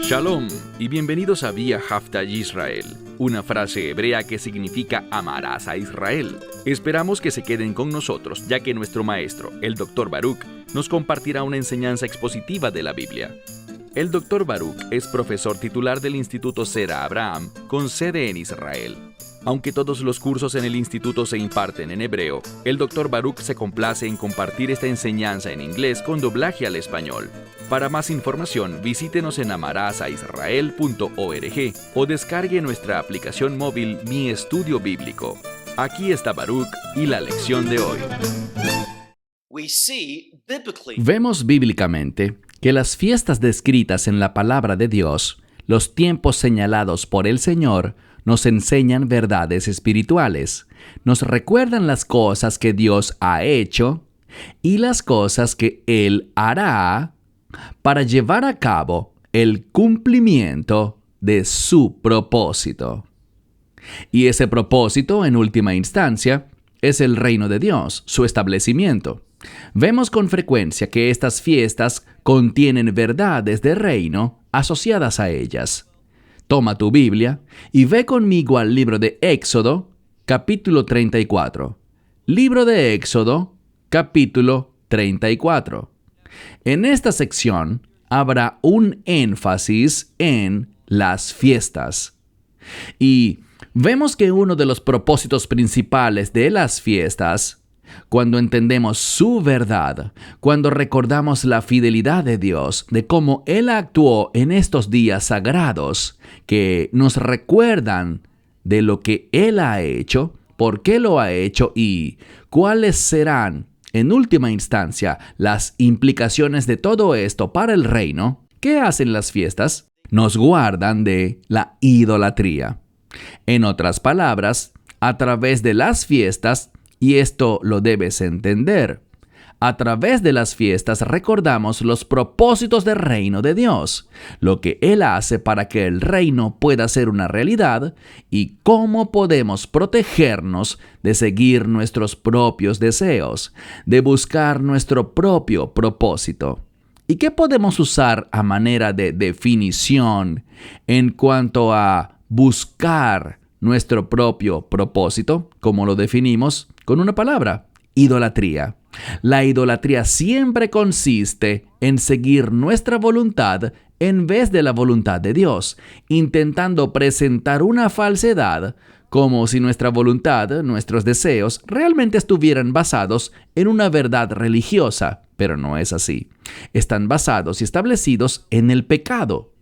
Shalom y bienvenidos a Vía Haftaj Israel, una frase hebrea que significa amarás a Israel. Esperamos que se queden con nosotros, ya que nuestro maestro, el Dr. Baruch, nos compartirá una enseñanza expositiva de la Biblia. El Dr. Baruch es profesor titular del Instituto Zera Abraham, con sede en Israel. Aunque todos los cursos en el instituto se imparten en hebreo, el Dr. Baruch se complace en compartir esta enseñanza en inglés con doblaje al español. Para más información, visítenos en amarasaisrael.org o descargue nuestra aplicación móvil Mi Estudio Bíblico. Aquí está Baruch y la lección de hoy. Vemos bíblicamente que las fiestas descritas en la palabra de Dios, los tiempos señalados por el Señor, nos enseñan verdades espirituales, nos recuerdan las cosas que Dios ha hecho y las cosas que Él hará para llevar a cabo el cumplimiento de su propósito. Y ese propósito, en última instancia, es el reino de Dios, su establecimiento. Vemos con frecuencia que estas fiestas contienen verdades de reino asociadas a ellas. Toma tu Biblia y ve conmigo al libro de Éxodo, capítulo 34. Libro de Éxodo, capítulo 34. En esta sección habrá un énfasis en las fiestas. Y vemos que uno de los propósitos principales de las fiestas, cuando entendemos su verdad, cuando recordamos la fidelidad de Dios, de cómo Él actuó en estos días sagrados, que nos recuerdan de lo que Él ha hecho, por qué lo ha hecho y cuáles serán, en última instancia, las implicaciones de todo esto para el reino. ¿Qué hacen las fiestas? Nos guardan de la idolatría. En otras palabras, a través de las fiestas, y esto lo debes entender, a través de las fiestas recordamos los propósitos del reino de Dios, lo que Él hace para que el reino pueda ser una realidad y cómo podemos protegernos de seguir nuestros propios deseos, de buscar nuestro propio propósito. ¿Y qué podemos usar a manera de definición en cuanto a buscar nuestro propio propósito? ¿Cómo lo definimos? Con una palabra: idolatría. La idolatría siempre consiste en seguir nuestra voluntad en vez de la voluntad de Dios, intentando presentar una falsedad como si nuestra voluntad, nuestros deseos, realmente estuvieran basados en una verdad religiosa, pero no es así. Están basados y establecidos en el pecado.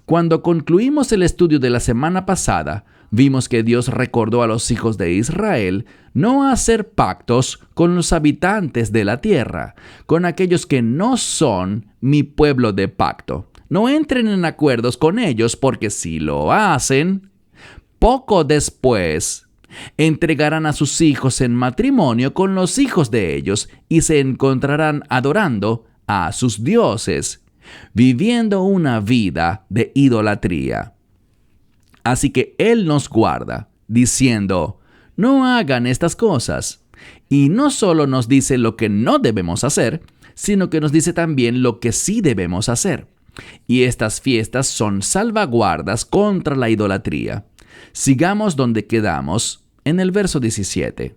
Cuando concluimos el estudio de la semana pasada, vimos que Dios recordó a los hijos de Israel no hacer pactos con los habitantes de la tierra, con aquellos que no son mi pueblo de pacto. No entren en acuerdos con ellos, porque si lo hacen, poco después entregarán a sus hijos en matrimonio con los hijos de ellos y se encontrarán adorando a sus dioses, viviendo una vida de idolatría. Así que Él nos guarda, diciendo, no hagan estas cosas. Y no solo nos dice lo que no debemos hacer, sino que nos dice también lo que sí debemos hacer. Y estas fiestas son salvaguardas contra la idolatría. Sigamos donde quedamos, en el verso 17.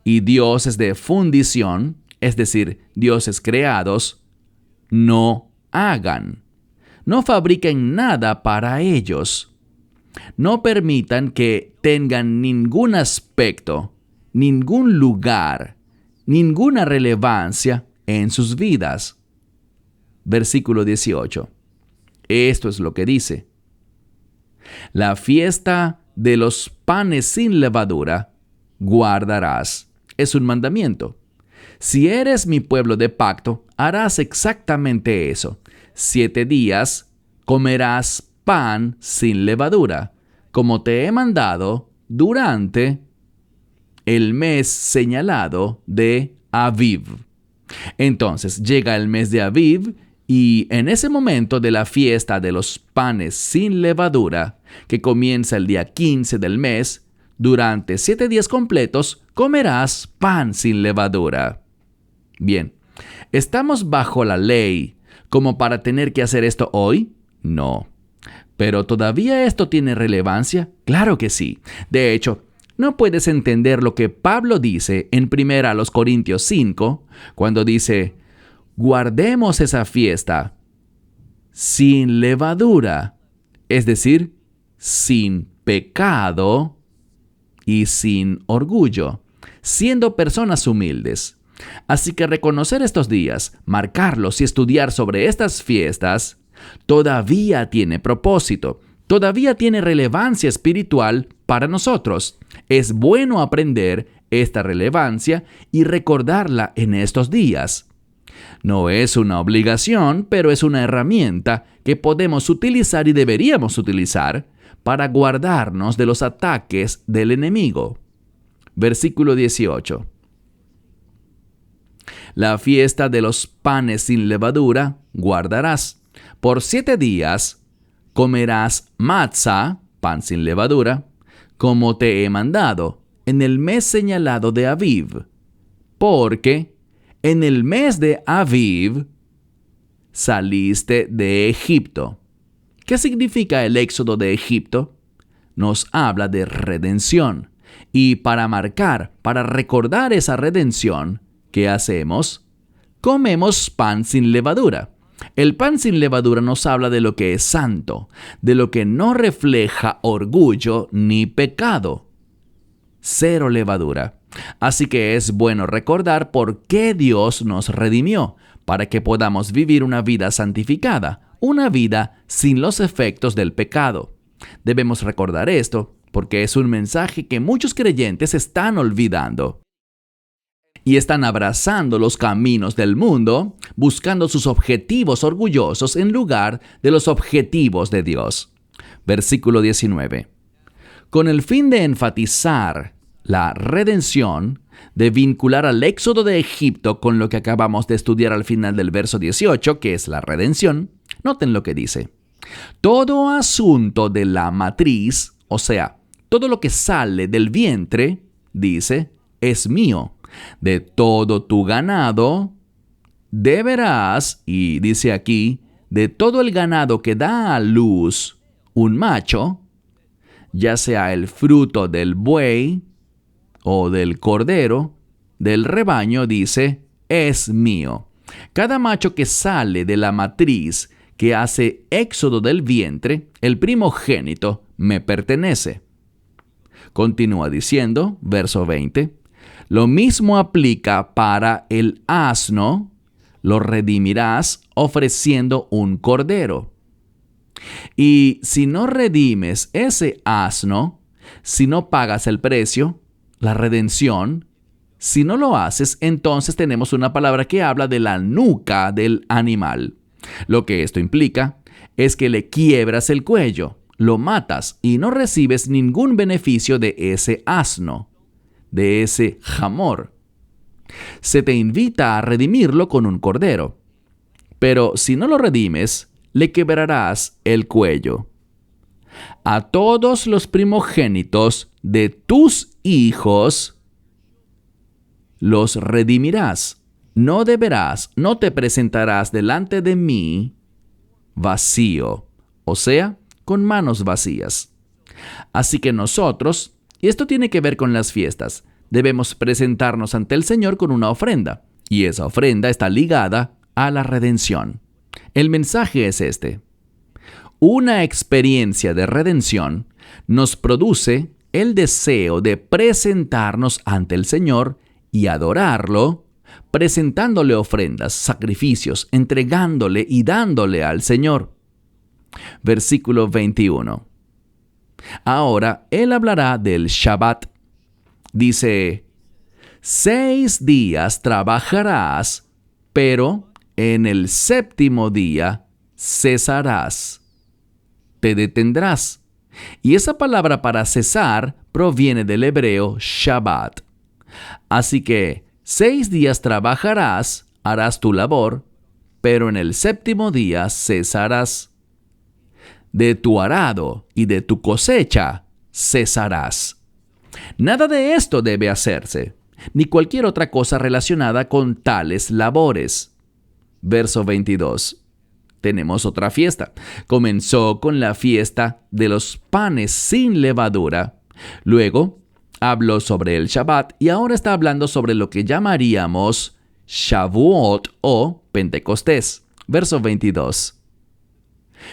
Y dioses de fundición, es decir, dioses creados, no hagan. No fabriquen nada para ellos. No permitan que tengan ningún aspecto, ningún lugar, ninguna relevancia en sus vidas. Versículo 18. Esto es lo que dice: la fiesta de los panes sin levadura guardarás. Es un mandamiento. Si eres mi pueblo de pacto, harás exactamente eso. 7 días comerás pan sin levadura, como te he mandado durante el mes señalado de Aviv. Entonces llega el mes de Aviv y en ese momento de la fiesta de los panes sin levadura, que comienza el día 15 del mes, durante 7 días completos comerás pan sin levadura. Bien, ¿Estamos bajo la ley como para tener que hacer esto hoy? No. ¿Pero todavía esto tiene relevancia? Claro que sí. De hecho, no puedes entender lo que Pablo dice en 1 Corintios 5, cuando dice, guardemos esa fiesta sin levadura, es decir, sin pecado y sin orgullo, siendo personas humildes. Así que reconocer estos días, marcarlos y estudiar sobre estas fiestas todavía tiene propósito, todavía tiene relevancia espiritual para nosotros. Es bueno aprender esta relevancia y recordarla en estos días. No es una obligación, pero es una herramienta que podemos utilizar y deberíamos utilizar para guardarnos de los ataques del enemigo. Versículo 18. La fiesta de los panes sin levadura guardarás. Por 7 días comerás matzah, pan sin levadura, como te he mandado, en el mes señalado de Aviv. Porque en el mes de Aviv saliste de Egipto. ¿Qué significa el éxodo de Egipto? Nos habla de redención. Y para recordar esa redención, ¿qué hacemos? Comemos pan sin levadura. El pan sin levadura nos habla de lo que es santo, de lo que no refleja orgullo ni pecado. 0 levadura. Así que es bueno recordar por qué Dios nos redimió, para que podamos vivir una vida santificada, una vida sin los efectos del pecado. Debemos recordar esto porque es un mensaje que muchos creyentes están olvidando. Y están abrazando los caminos del mundo, buscando sus objetivos orgullosos en lugar de los objetivos de Dios. Versículo 19. Con el fin de enfatizar la redención, de vincular al éxodo de Egipto con lo que acabamos de estudiar al final del verso 18, que es la redención, noten lo que dice. Todo asunto de la matriz, o sea, todo lo que sale del vientre, dice, es mío. De todo tu ganado deberás, y dice aquí, de todo el ganado que da a luz un macho, ya sea el fruto del buey o del cordero, del rebaño, dice, es mío. Cada macho que sale de la matriz, que hace éxodo del vientre, el primogénito, me pertenece. Continúa diciendo, verso 20, lo mismo aplica para el asno, lo redimirás ofreciendo un cordero. Y si no redimes ese asno, si no pagas el precio, la redención, si no lo haces, entonces tenemos una palabra que habla de la nuca del animal. Lo que esto implica es que le quiebras el cuello, lo matas y no recibes ningún beneficio de ese asno, de ese jamor. Se te invita a redimirlo con un cordero, pero si no lo redimes, le quebrarás el cuello. A todos los primogénitos de tus hijos los redimirás. No te presentarás delante de mí vacío, o sea, con manos vacías. Así que nosotros, y esto tiene que ver con las fiestas, debemos presentarnos ante el Señor con una ofrenda, y esa ofrenda está ligada a la redención. El mensaje es este. Una experiencia de redención nos produce el deseo de presentarnos ante el Señor y adorarlo, presentándole ofrendas, sacrificios, entregándole y dándole al Señor. Versículo 21. Ahora Él hablará del Shabbat. Dice, 6 días trabajarás, pero en el 7º día cesarás. Te detendrás. Y esa palabra para cesar proviene del hebreo Shabbat. Así que 6 días trabajarás, harás tu labor, pero en el 7º día cesarás. De tu arado y de tu cosecha cesarás. Nada de esto debe hacerse. ni cualquier otra cosa relacionada con tales labores. Verso 22. Tenemos otra fiesta. Comenzó con la fiesta de los panes sin levadura. Luego habló sobre el Shabbat y ahora está hablando sobre lo que llamaríamos Shavuot o Pentecostés. Verso 22.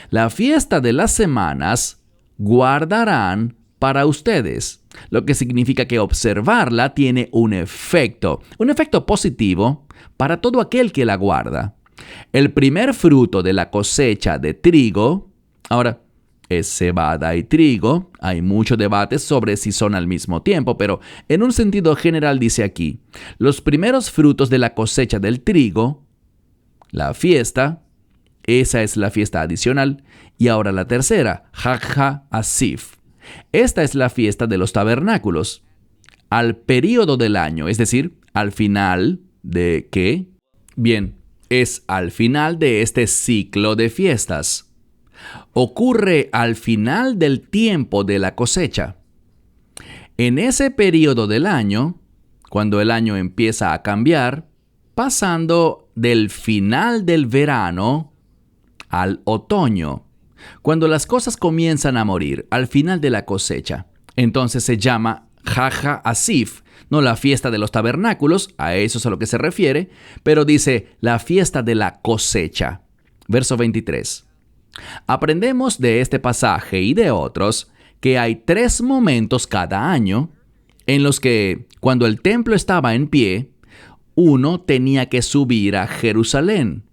La fiesta de las semanas guardarán para ustedes, lo que significa que observarla tiene un efecto positivo para todo aquel que la guarda. El primer fruto de la cosecha de trigo, ahora, es cebada y trigo. Hay mucho debate sobre si son al mismo tiempo, pero en un sentido general dice aquí, los primeros frutos de la cosecha del trigo, la fiesta, esa es la fiesta adicional, y ahora la tercera, Hag HaAsif. Esta es la fiesta de los tabernáculos. Al período del año, es decir, al final de ¿qué? Bien, es al final de este ciclo de fiestas. Ocurre al final del tiempo de la cosecha. En ese período del año, cuando el año empieza a cambiar, pasando del final del verano al otoño, cuando las cosas comienzan a morir, al final de la cosecha, entonces se llama Hag HaAsif, no la fiesta de los tabernáculos, a eso es a lo que se refiere, pero dice la fiesta de la cosecha. Verso 23. Aprendemos de este pasaje y de otros que hay 3 momentos cada año en los que, cuando el templo estaba en pie, uno tenía que subir a Jerusalén.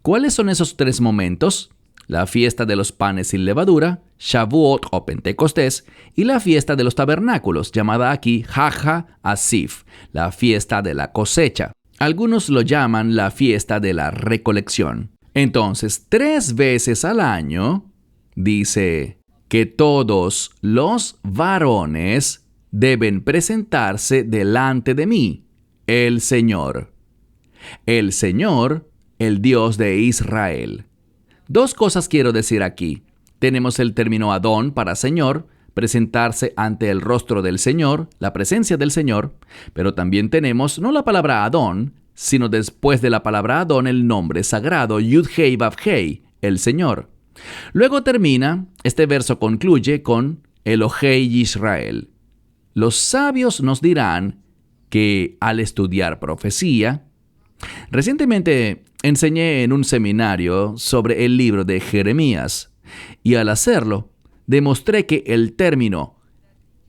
¿Cuáles son esos 3 momentos? La fiesta de los panes sin levadura, Shavuot o Pentecostés, y la fiesta de los tabernáculos, llamada aquí Hag HaAsif, la fiesta de la cosecha. Algunos lo llaman la fiesta de la recolección. Entonces, 3 veces al año, dice que todos los varones deben presentarse delante de mí, el Señor. El Señor, el Dios de Israel. 2 cosas quiero decir aquí. Tenemos el término Adón para Señor, presentarse ante el rostro del Señor, la presencia del Señor, pero también tenemos no la palabra Adón, sino después de la palabra Adón el nombre sagrado Yud-Hei Vav-Hei, el Señor. Luego termina, este verso concluye con Elohei Yisrael. Los sabios nos dirán que al estudiar profecía, recientemente enseñé en un seminario sobre el libro de Jeremías, y al hacerlo, demostré que el término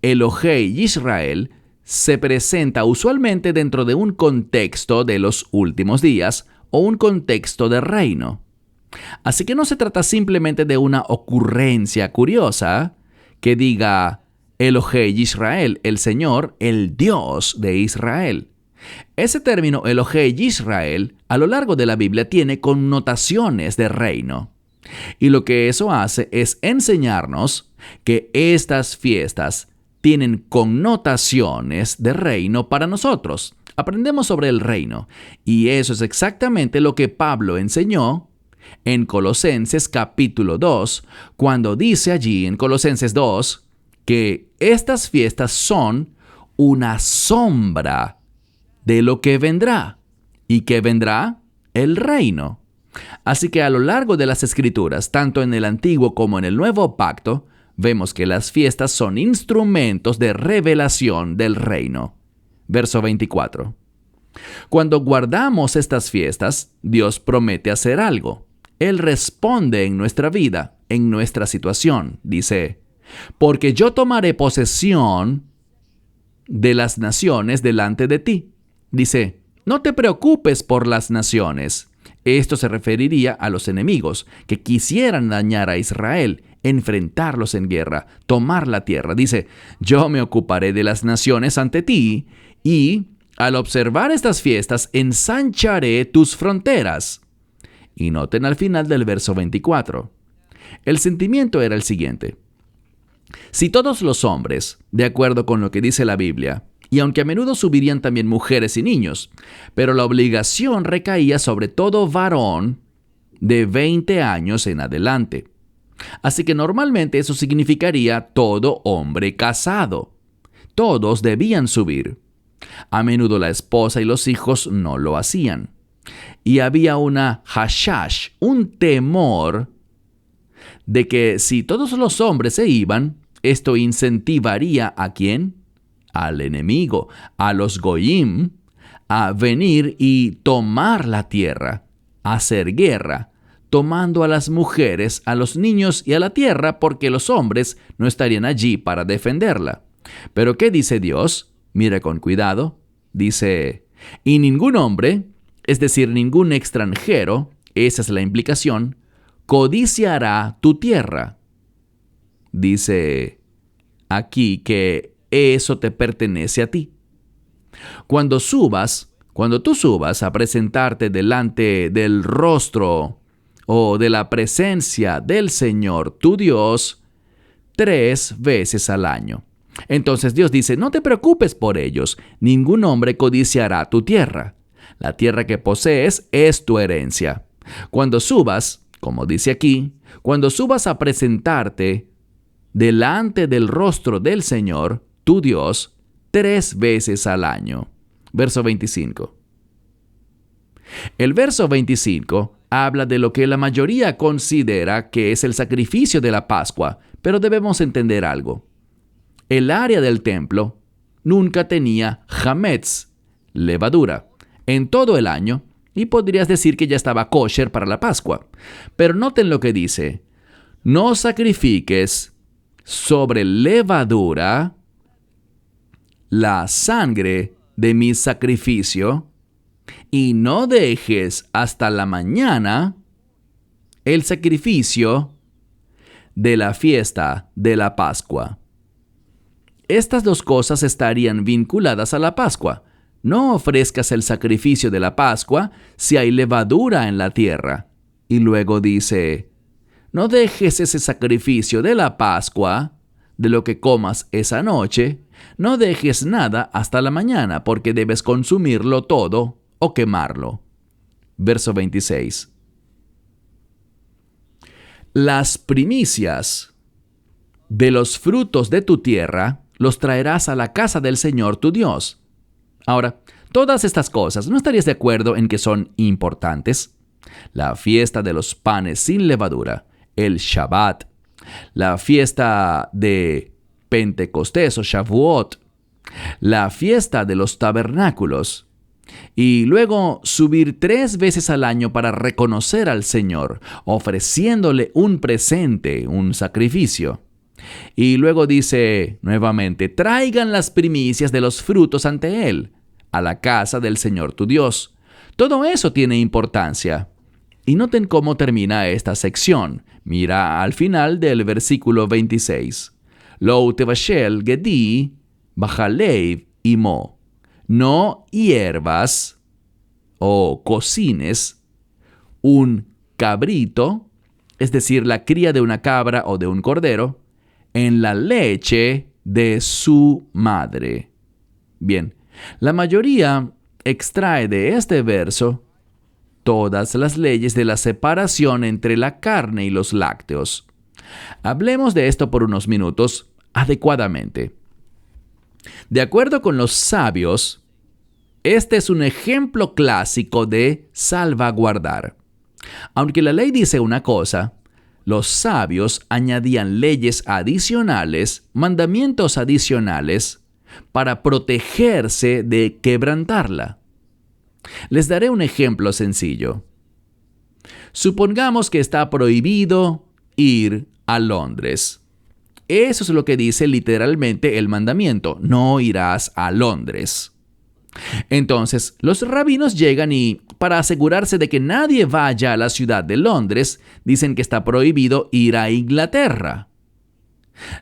Elohei Yisrael se presenta usualmente dentro de un contexto de los últimos días o un contexto de reino. Así que no se trata simplemente de una ocurrencia curiosa que diga Elohei Yisrael, el Señor, el Dios de Israel. Ese término Elohei Yisrael a lo largo de la Biblia tiene connotaciones de reino. Y lo que eso hace es enseñarnos que estas fiestas tienen connotaciones de reino para nosotros. Aprendemos sobre el reino. Y eso es exactamente lo que Pablo enseñó en Colosenses capítulo 2, cuando dice allí en Colosenses 2 que estas fiestas son una sombra de lo que vendrá. ¿Y qué vendrá? El reino. Así que a lo largo de las Escrituras, tanto en el Antiguo como en el Nuevo Pacto, vemos que las fiestas son instrumentos de revelación del reino. Verso 24. Cuando guardamos estas fiestas, Dios promete hacer algo. Él responde en nuestra vida, en nuestra situación. Dice, porque yo tomaré posesión de las naciones delante de ti. Dice, no te preocupes por las naciones. Esto se referiría a los enemigos que quisieran dañar a Israel, enfrentarlos en guerra, tomar la tierra. Dice, yo me ocuparé de las naciones ante ti y al observar estas fiestas ensancharé tus fronteras. Y noten al final del verso 24. El sentimiento era el siguiente. Si todos los hombres, de acuerdo con lo que dice la Biblia, y aunque a menudo subirían también mujeres y niños, pero la obligación recaía sobre todo varón de 20 años en adelante. Así que normalmente eso significaría todo hombre casado. Todos debían subir. A menudo la esposa y los hijos no lo hacían. Y había una hashash, un temor de que si todos los hombres se iban, esto incentivaría ¿a quién? Al enemigo, a los goyim, a venir y tomar la tierra, a hacer guerra, tomando a las mujeres, a los niños y a la tierra, porque los hombres no estarían allí para defenderla. Pero ¿qué dice Dios? Mira con cuidado. Dice, y ningún hombre, es decir, ningún extranjero, esa es la implicación, codiciará tu tierra. Dice aquí que eso te pertenece a ti. Cuando tú subas a presentarte delante del rostro o de la presencia del Señor, tu Dios, 3 veces al año. Entonces Dios dice, no te preocupes por ellos, ningún hombre codiciará tu tierra. La tierra que posees es tu herencia. Cuando subas, como dice aquí, cuando subas a presentarte delante del rostro del Señor, tu Dios, 3 veces al año. Verso 25. El verso 25 habla de lo que la mayoría considera que es el sacrificio de la Pascua, pero debemos entender algo. El área del templo nunca tenía hametz, levadura, en todo el año, y podrías decir que ya estaba kosher para la Pascua. Pero noten lo que dice, no sacrifiques sobre levadura la sangre de mi sacrificio, y no dejes hasta la mañana el sacrificio de la fiesta de la Pascua. Estas dos cosas estarían vinculadas a la Pascua. No ofrezcas el sacrificio de la Pascua si hay levadura en la tierra. Y luego dice, no dejes ese sacrificio de la Pascua, de lo que comas esa noche, no dejes nada hasta la mañana, porque debes consumirlo todo o quemarlo. Verso 26. Las primicias de los frutos de tu tierra los traerás a la casa del Señor tu Dios. Ahora, todas estas cosas, ¿no estarías de acuerdo en que son importantes? La fiesta de los panes sin levadura, el Shabbat, la fiesta de Pentecostés o Shavuot, la fiesta de los tabernáculos, y luego subir 3 veces al año para reconocer al Señor, ofreciéndole un presente, un sacrificio. Y luego dice nuevamente, traigan las primicias de los frutos ante Él, a la casa del Señor tu Dios. Todo eso tiene importancia. Y noten cómo termina esta sección. Mira al final del versículo 26. Lo tevashel gedi bajalev imo. No hiervas o cocines un cabrito, es decir, la cría de una cabra o de un cordero, en la leche de su madre. Bien, la mayoría extrae de este verso todas las leyes de la separación entre la carne y los lácteos. Hablemos de esto por unos minutos adecuadamente. De acuerdo con los sabios, este es un ejemplo clásico de salvaguardar. Aunque la ley dice una cosa, los sabios añadían leyes adicionales, mandamientos adicionales, para protegerse de quebrantarla. Les daré un ejemplo sencillo. Supongamos que está prohibido ir a Londres. Eso es lo que dice literalmente el mandamiento, no irás a Londres. Entonces, los rabinos llegan y, para asegurarse de que nadie vaya a la ciudad de Londres, dicen que está prohibido ir a Inglaterra.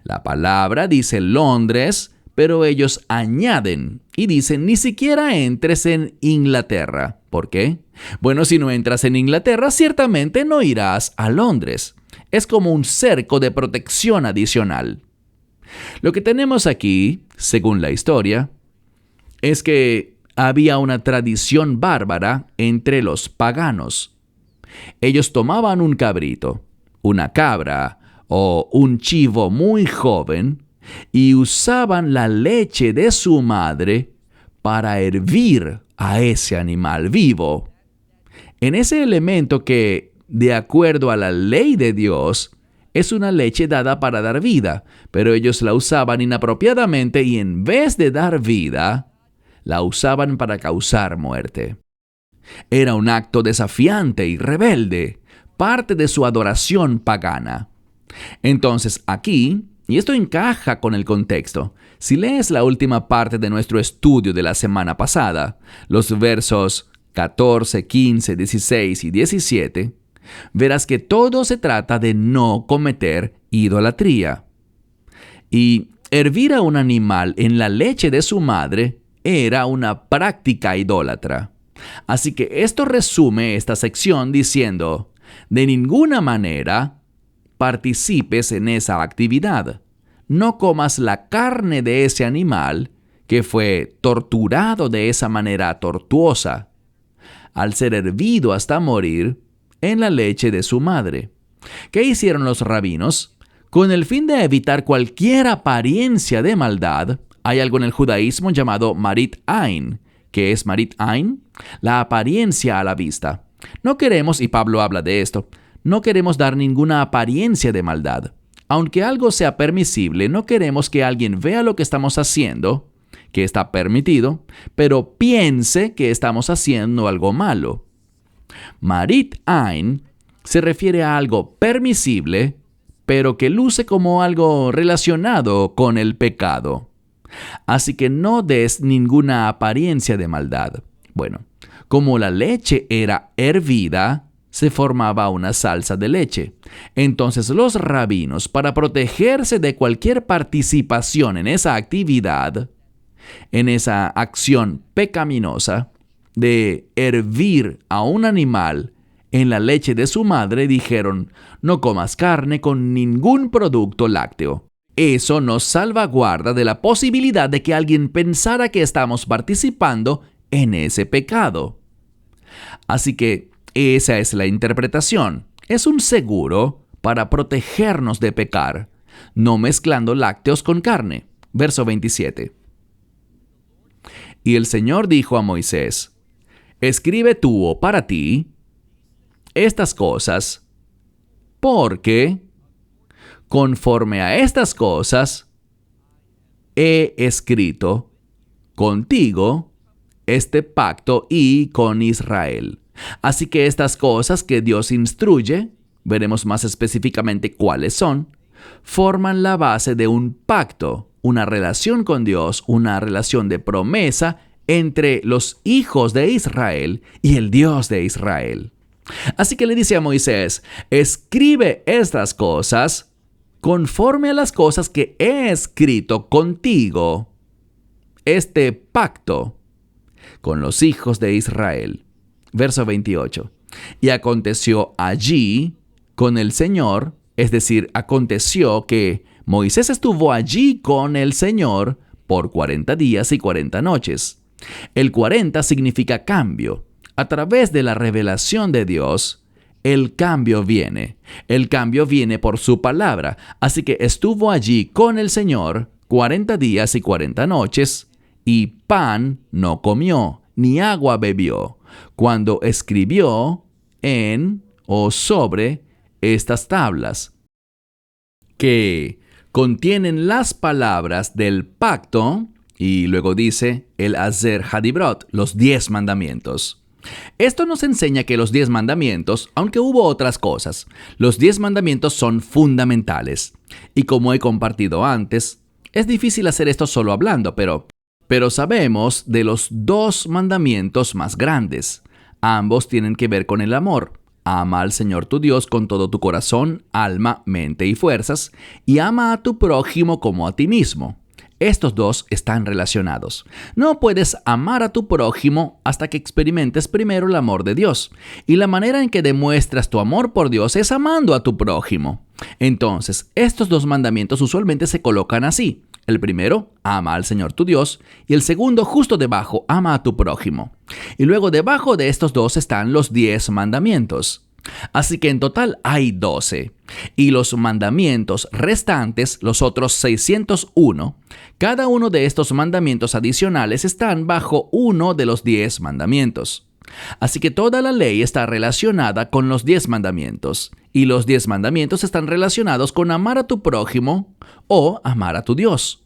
La palabra dice Londres, pero ellos añaden y dicen ni siquiera entres en Inglaterra. ¿Por qué? Bueno, si no entras en Inglaterra, ciertamente no irás a Londres. Es como un cerco de protección adicional. Lo que tenemos aquí, según la historia, es que había una tradición bárbara entre los paganos. Ellos tomaban un cabrito, una cabra o un chivo muy joven y usaban la leche de su madre para hervir a ese animal vivo. En ese elemento que, de acuerdo a la ley de Dios, es una leche dada para dar vida, pero ellos la usaban inapropiadamente y en vez de dar vida, la usaban para causar muerte. Era un acto desafiante y rebelde, parte de su adoración pagana. Entonces aquí, y esto encaja con el contexto, si lees la última parte de nuestro estudio de la semana pasada, los versos 14, 15, 16 y 17, verás que todo se trata de no cometer idolatría. Y hervir a un animal en la leche de su madre era una práctica idólatra. Así que esto resume esta sección diciendo, de ninguna manera participes en esa actividad. No comas la carne de ese animal que fue torturado de esa manera tortuosa, al ser hervido hasta morir en la leche de su madre. ¿Qué hicieron los rabinos? Con el fin de evitar cualquier apariencia de maldad, hay algo en el judaísmo llamado Marit Ain. ¿Qué es Marit Ain? La apariencia a la vista. No queremos, y Pablo habla de esto, no queremos dar ninguna apariencia de maldad. Aunque algo sea permisible, no queremos que alguien vea lo que estamos haciendo, que está permitido, pero piense que estamos haciendo algo malo. Marit Ain se refiere a algo permisible, pero que luce como algo relacionado con el pecado. Así que no des ninguna apariencia de maldad. Bueno, como la leche era hervida, se formaba una salsa de leche. Entonces los rabinos, para protegerse de cualquier participación en esa actividad, en esa acción pecaminosa de hervir a un animal en la leche de su madre, dijeron, no comas carne con ningún producto lácteo. Eso nos salvaguarda de la posibilidad de que alguien pensara que estamos participando en ese pecado. Así que esa es la interpretación. Es un seguro para protegernos de pecar, no mezclando lácteos con carne. Verso 27. Y el Señor dijo a Moisés, escribe tú o para ti estas cosas, porque conforme a estas cosas he escrito contigo este pacto y con Israel. Así que estas cosas que Dios instruye, veremos más específicamente cuáles son, forman la base de un pacto, una relación con Dios, una relación de promesa entre los hijos de Israel y el Dios de Israel. Así que le dice a Moisés, escribe estas cosas conforme a las cosas que he escrito contigo, este pacto con los hijos de Israel. Verso 28. Y aconteció allí con el Señor, es decir, aconteció que Moisés estuvo allí con el Señor por 40 días y 40 noches. El 40 significa cambio. A través de la revelación de Dios, el cambio viene. El cambio viene por su palabra. Así que estuvo allí con el Señor 40 días y 40 noches, y pan no comió, ni agua bebió, cuando escribió en o sobre estas tablas, que contienen las palabras del pacto, y luego dice el Aser Hadibrot, los 10 mandamientos. Esto nos enseña que los 10 mandamientos, aunque hubo otras cosas, los 10 mandamientos son fundamentales. Y como he compartido antes, es difícil hacer esto solo hablando, pero sabemos de los 2 mandamientos más grandes. Ambos tienen que ver con el amor. Ama al Señor tu Dios con todo tu corazón, alma, mente y fuerzas, y ama a tu prójimo como a ti mismo. Estos 2 están relacionados. No puedes amar a tu prójimo hasta que experimentes primero el amor de Dios. Y la manera en que demuestras tu amor por Dios es amando a tu prójimo. Entonces, estos 2 mandamientos usualmente se colocan así. El primero, ama al Señor tu Dios, y el segundo, justo debajo, ama a tu prójimo. Y luego debajo de estos 2 están los 10 mandamientos. Así que en total hay 12. Y los mandamientos restantes, los otros 601, cada uno de estos mandamientos adicionales están bajo uno de los 10 mandamientos. Así que toda la ley está relacionada con los 10 mandamientos. Y los 10 mandamientos están relacionados con amar a tu prójimo o amar a tu Dios.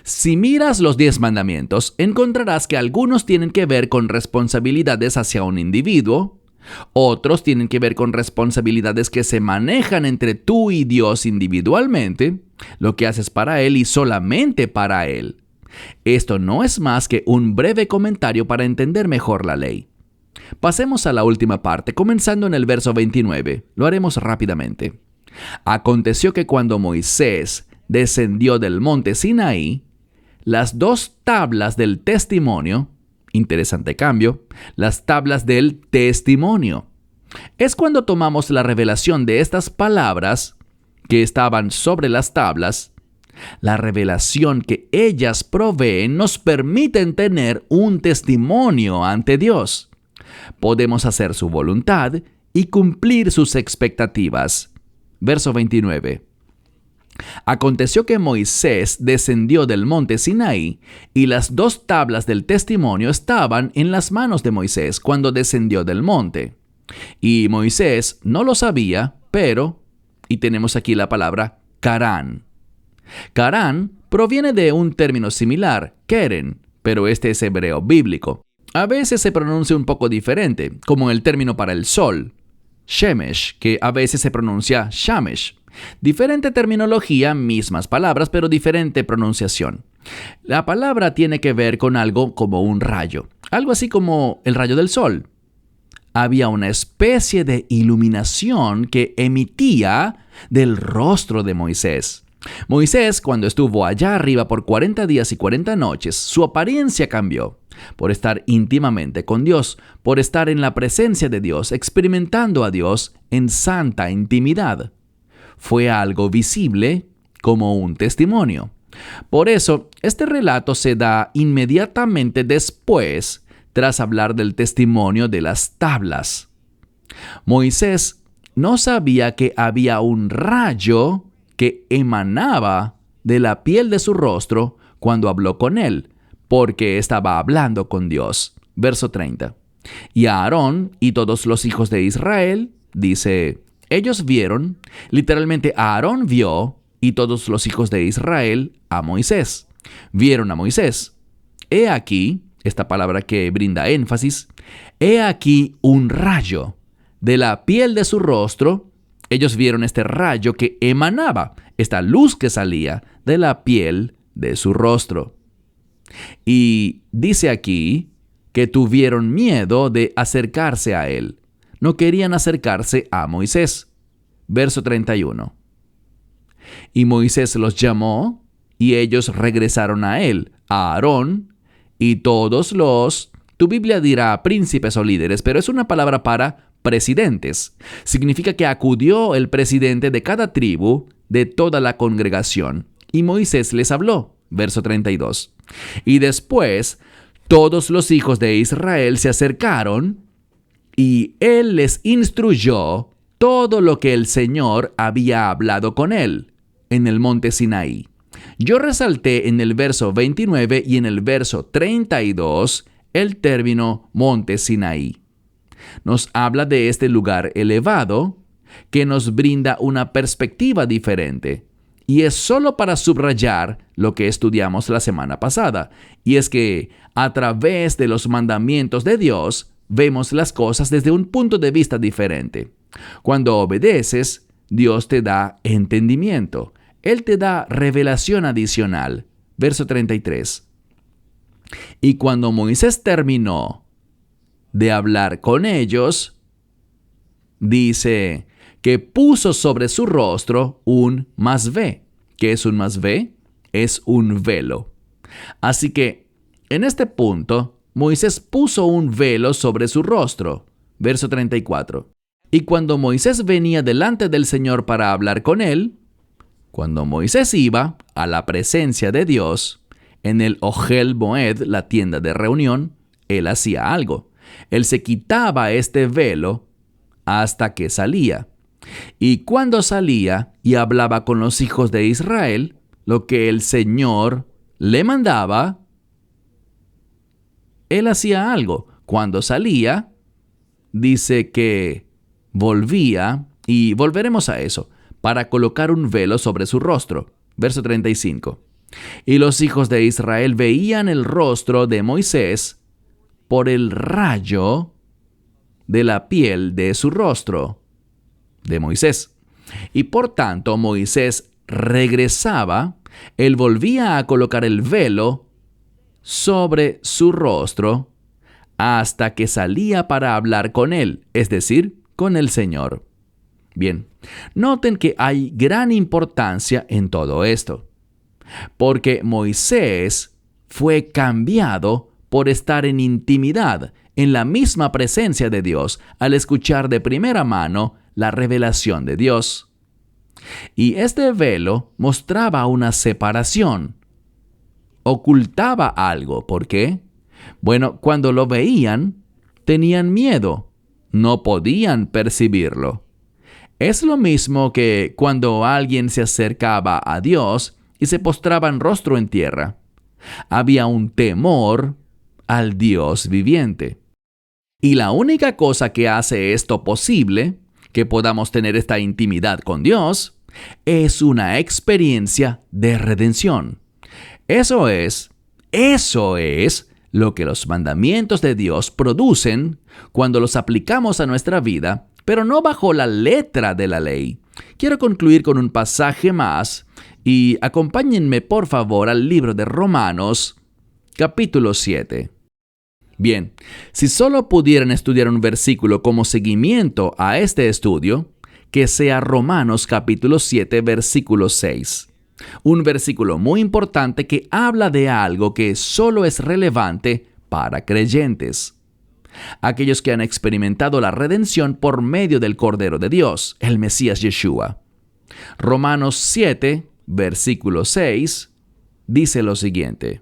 Si miras los 10 mandamientos, encontrarás que algunos tienen que ver con responsabilidades hacia un individuo, otros tienen que ver con responsabilidades que se manejan entre tú y Dios individualmente, lo que haces para Él y solamente para Él. Esto no es más que un breve comentario para entender mejor la ley. Pasemos a la última parte, comenzando en el verso 29. Lo haremos rápidamente. Aconteció que cuando Moisés descendió del monte Sinaí, las 2 tablas del testimonio, interesante cambio, las tablas del testimonio. Es cuando tomamos la revelación de estas palabras que estaban sobre las tablas, la revelación que ellas proveen nos permiten tener un testimonio ante Dios. Podemos hacer su voluntad y cumplir sus expectativas. Verso 29. Aconteció que Moisés descendió del monte Sinaí, y las 2 tablas del testimonio estaban en las manos de Moisés cuando descendió del monte. Y Moisés no lo sabía, pero, y tenemos aquí la palabra Carán. Carán proviene de un término similar, Keren, pero este es hebreo bíblico. A veces se pronuncia un poco diferente, como el término para el sol, Shemesh, que a veces se pronuncia Shamesh. Diferente terminología, mismas palabras, pero diferente pronunciación. La palabra tiene que ver con algo como un rayo, algo así como el rayo del sol. Había una especie de iluminación que emitía del rostro de Moisés. Moisés, cuando estuvo allá arriba por 40 días y 40 noches, su apariencia cambió. Por estar íntimamente con Dios, por estar en la presencia de Dios, experimentando a Dios en santa intimidad. Fue algo visible como un testimonio. Por eso, este relato se da inmediatamente después, tras hablar del testimonio de las tablas. Moisés no sabía que había un rayo que emanaba de la piel de su rostro cuando habló con él, porque estaba hablando con Dios. Verso 30. Y a Aarón y todos los hijos de Israel, dice, ellos vieron, literalmente Aarón vio, y todos los hijos de Israel a Moisés. Vieron a Moisés. He aquí, esta palabra que brinda énfasis, he aquí un rayo de la piel de su rostro. Ellos vieron este rayo que emanaba, esta luz que salía de la piel de su rostro. Y dice aquí que tuvieron miedo de acercarse a él. No querían acercarse a Moisés. Verso 31. Y Moisés los llamó, y ellos regresaron a él, a Aarón, y todos los, tu Biblia dirá príncipes o líderes, pero es una palabra para presidentes. Significa que acudió el presidente de cada tribu, de toda la congregación, y Moisés les habló. Verso 32. Y después, todos los hijos de Israel se acercaron, y él les instruyó todo lo que el Señor había hablado con él en el monte Sinaí. Yo resalté en el verso 29 y en el verso 32 el término monte Sinaí. Nos habla de este lugar elevado que nos brinda una perspectiva diferente. Y es solo para subrayar lo que estudiamos la semana pasada. Y es que a través de los mandamientos de Dios, vemos las cosas desde un punto de vista diferente. Cuando obedeces, Dios te da entendimiento. Él te da revelación adicional. Verso 33. Y cuando Moisés terminó de hablar con ellos, dice que puso sobre su rostro un masvé. ¿Qué es un masvé? Es un velo. Así que, en este punto, Moisés puso un velo sobre su rostro. Verso 34. Y cuando Moisés venía delante del Señor para hablar con él, cuando Moisés iba a la presencia de Dios, en el Ohel Moed, la tienda de reunión, él hacía algo. Él se quitaba este velo hasta que salía. Y cuando salía y hablaba con los hijos de Israel, lo que el Señor le mandaba, él hacía algo. Cuando salía, dice que volvía, y volveremos a eso, para colocar un velo sobre su rostro. Verso 35. Y los hijos de Israel veían el rostro de Moisés por el rayo de la piel de su rostro, de Moisés. Y por tanto Moisés regresaba, él volvía a colocar el velo sobre su rostro hasta que salía para hablar con él, es decir, con el Señor. Bien, noten que hay gran importancia en todo esto, porque Moisés fue cambiado por estar en intimidad, en la misma presencia de Dios, al escuchar de primera mano la revelación de Dios. Y este velo mostraba una separación, ocultaba algo. ¿Por qué? Bueno, cuando lo veían, tenían miedo, no podían percibirlo. Es lo mismo que cuando alguien se acercaba a Dios y se postraba en rostro en tierra. Había un temor al Dios viviente. Y la única cosa que hace esto posible, que podamos tener esta intimidad con Dios, es una experiencia de redención. Eso es lo que los mandamientos de Dios producen cuando los aplicamos a nuestra vida, pero no bajo la letra de la ley. Quiero concluir con un pasaje más y acompáñenme por favor al libro de Romanos, capítulo 7. Bien, si solo pudieran estudiar un versículo como seguimiento a este estudio, que sea Romanos capítulo 7, versículo 6. Un versículo muy importante que habla de algo que solo es relevante para creyentes. Aquellos que han experimentado la redención por medio del Cordero de Dios, el Mesías Yeshua. Romanos 7, versículo 6, dice lo siguiente.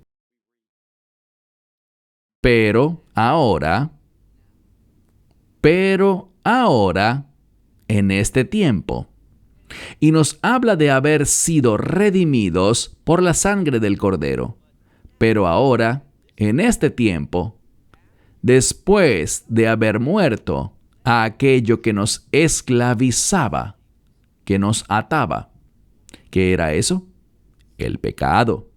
Pero ahora, en este tiempo. Y nos habla de haber sido redimidos por la sangre del Cordero. Pero ahora, en este tiempo, después de haber muerto a aquello que nos esclavizaba, que nos ataba. ¿Qué era eso? El pecado.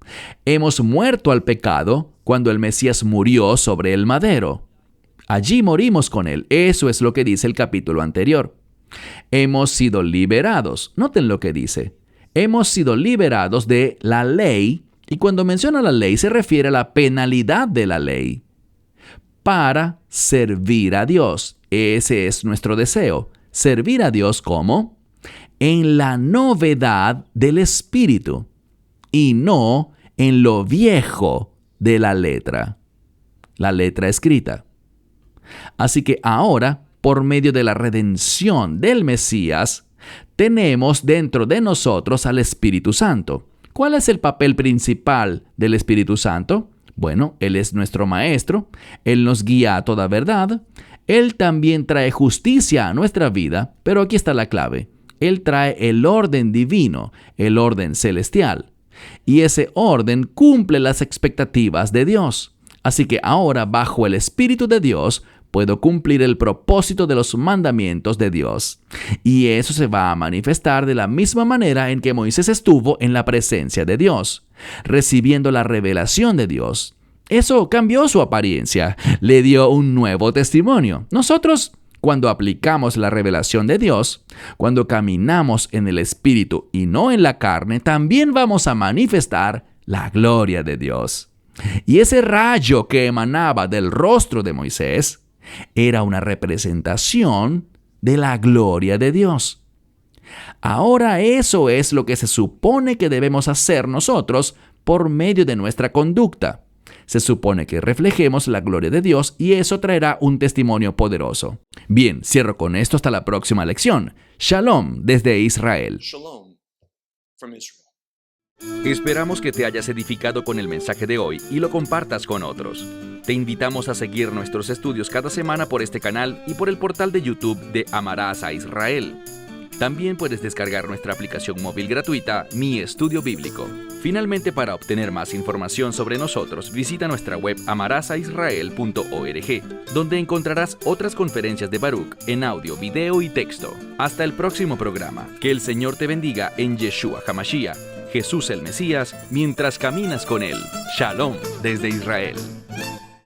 Hemos muerto al pecado cuando el Mesías murió sobre el madero. Allí morimos con él. Eso es lo que dice el capítulo anterior. Hemos sido liberados. Noten lo que dice. Hemos sido liberados de la ley, y cuando menciona la ley se refiere a la penalidad de la ley, para servir a Dios. Ese es nuestro deseo. Servir a Dios ¿cómo? En la novedad del Espíritu y no en lo viejo de la letra escrita. Así que ahora, por medio de la redención del Mesías, tenemos dentro de nosotros al Espíritu Santo. ¿Cuál es el papel principal del Espíritu Santo? Bueno, Él es nuestro Maestro, Él nos guía a toda verdad, Él también trae justicia a nuestra vida, pero aquí está la clave. Él trae el orden divino, el orden celestial. Y ese orden cumple las expectativas de Dios. Así que ahora, bajo el Espíritu de Dios, puedo cumplir el propósito de los mandamientos de Dios. Y eso se va a manifestar de la misma manera en que Moisés estuvo en la presencia de Dios, recibiendo la revelación de Dios. Eso cambió su apariencia, le dio un nuevo testimonio. Nosotros, cuando aplicamos la revelación de Dios, cuando caminamos en el Espíritu y no en la carne, también vamos a manifestar la gloria de Dios. Y ese rayo que emanaba del rostro de Moisés era una representación de la gloria de Dios. Ahora eso es lo que se supone que debemos hacer nosotros por medio de nuestra conducta. Se supone que reflejemos la gloria de Dios y eso traerá un testimonio poderoso. Bien, cierro con esto hasta la próxima lección. Shalom desde Israel. Shalom from Israel. Esperamos que te hayas edificado con el mensaje de hoy y lo compartas con otros. Te invitamos a seguir nuestros estudios cada semana por este canal y por el portal de YouTube de Amarás a Israel. También puedes descargar nuestra aplicación móvil gratuita, Mi Estudio Bíblico. Finalmente, para obtener más información sobre nosotros, visita nuestra web amarasaisrael.org, donde encontrarás otras conferencias de Baruch en audio, video y texto. Hasta el próximo programa. Que el Señor te bendiga en Yeshua HaMashiach, Jesús el Mesías, mientras caminas con Él. Shalom desde Israel.